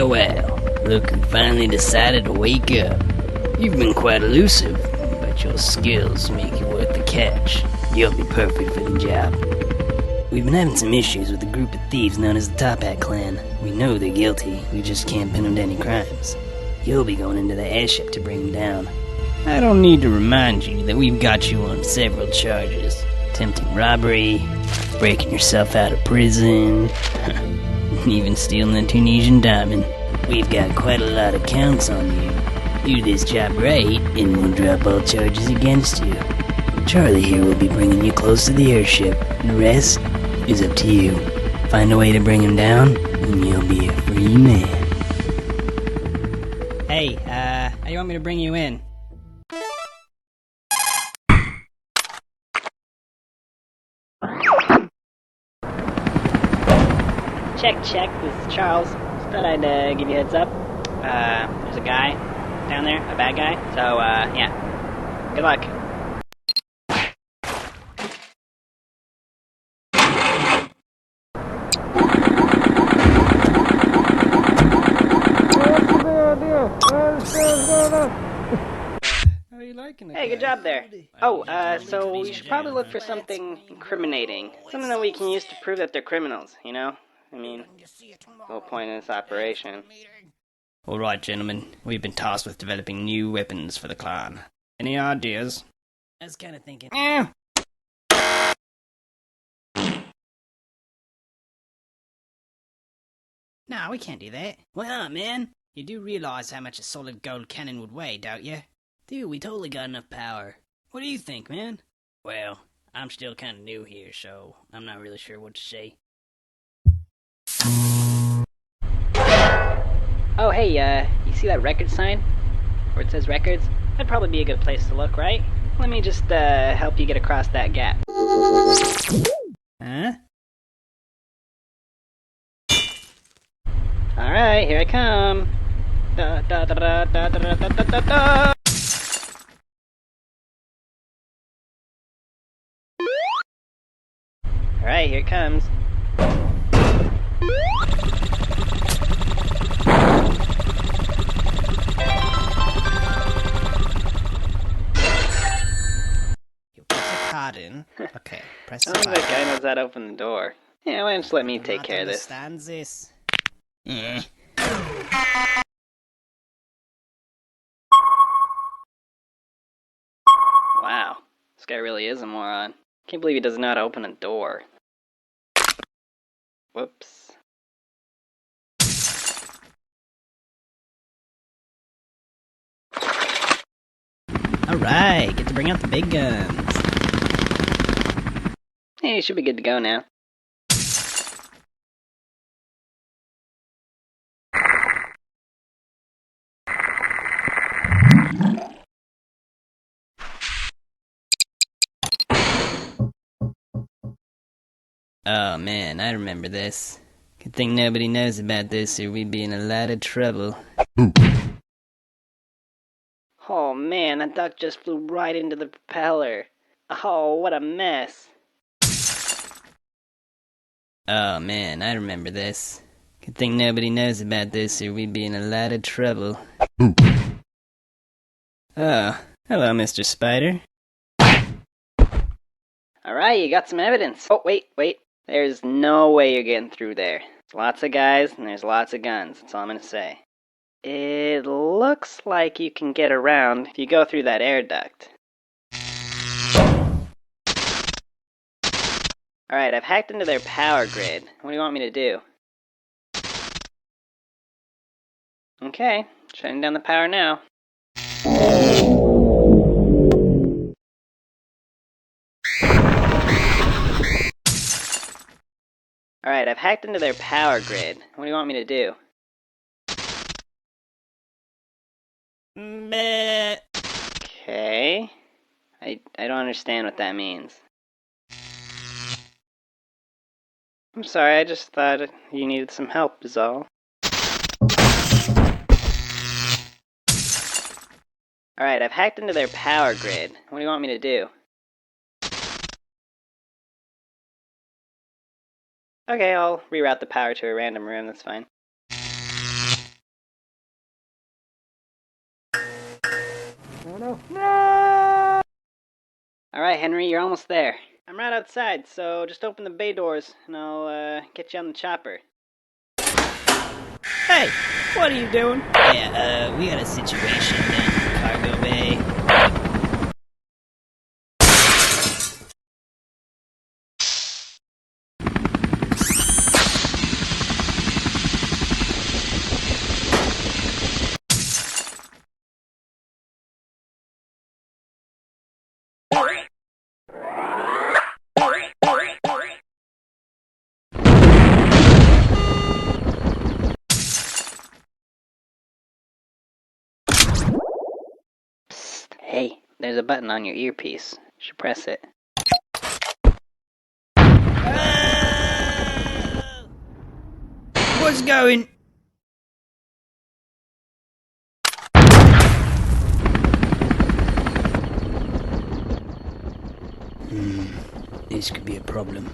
Well, look who finally decided to wake up. You've been quite elusive, but your skills make you worth the catch. You'll be perfect for the job. We've been having some issues with a group of thieves known as the Top Hat Clan. We know they're guilty, we just can't pin them to any crimes. You'll be going into the airship to bring them down. I don't need to remind you that we've got you on several charges. Attempting robbery, breaking yourself out of prison, even stealing the Tunisian diamond. We've got quite a lot of counts on you. Do this job right, and we'll drop all charges against you. Charlie here will be bringing you close to the airship. The rest is up to you. Find a way to bring him down, and you'll be a free man. Hey, how do you want me to bring you in? Check, this is Charles. Just thought I'd give you a heads up. There's a guy down there, a bad guy. So, yeah. Good luck. How are you liking it? Hey, good job there. Oh, so we should probably look for something incriminating. Something that we can use to prove that they're criminals, you know? I mean, the whole point of this operation. Alright, gentlemen. We've been tasked with developing new weapons for the clan. Any ideas? I was kinda thinking... No, we can't do that. Why not, man? You do realize how much a solid gold cannon would weigh, don't you? Dude, we totally got enough power. What do you think, man? Well, I'm still kinda new here, so I'm not really sure what to say. Oh, hey, you see that record sign? Where it says records? That'd probably be a good place to look, right? Let me just, help you get across that gap. Huh? Alright, here I come. Da da da da da da da da da da. Alright, here it comes. You put the card in. Okay, press the button. That guy knows how to open the door. Yeah, why don't you let me take care of this? Understands this. Yeah. Wow, this guy really is a moron. Can't believe he doesn't know how to open a door. Whoops. Alright, get to bring out the big guns. Hey, you should be good to go now. Oh man, I remember this. Good thing nobody knows about this or we'd be in a lot of trouble. Oh man, that duck just flew right into the propeller. Oh, what a mess. Oh man, I remember this. Good thing nobody knows about this or we'd be in a lot of trouble. Oh, hello Mr. Spider. Alright, you got some evidence. Oh, wait. There's no way you're getting through there. There's lots of guys and there's lots of guns, that's all I'm gonna say. It looks like you can get around if you go through that air duct. Alright, I've hacked into their power grid. What do you want me to do? Okay, shutting down the power now. Alright, I've hacked into their power grid. What do you want me to do? Okay. I don't understand what that means. I'm sorry, I just thought you needed some help is all. Alright, I've hacked into their power grid. What do you want me to do? Okay, I'll reroute the power to a random room, that's fine. Alright, Henry, you're almost there. I'm right outside, so just open the bay doors and I'll get you on the chopper. Hey, what are you doing? Yeah, we got a situation down in the cargo bay. Psst, hey, there's a button on your earpiece. You should press it. What's going? This could be a problem.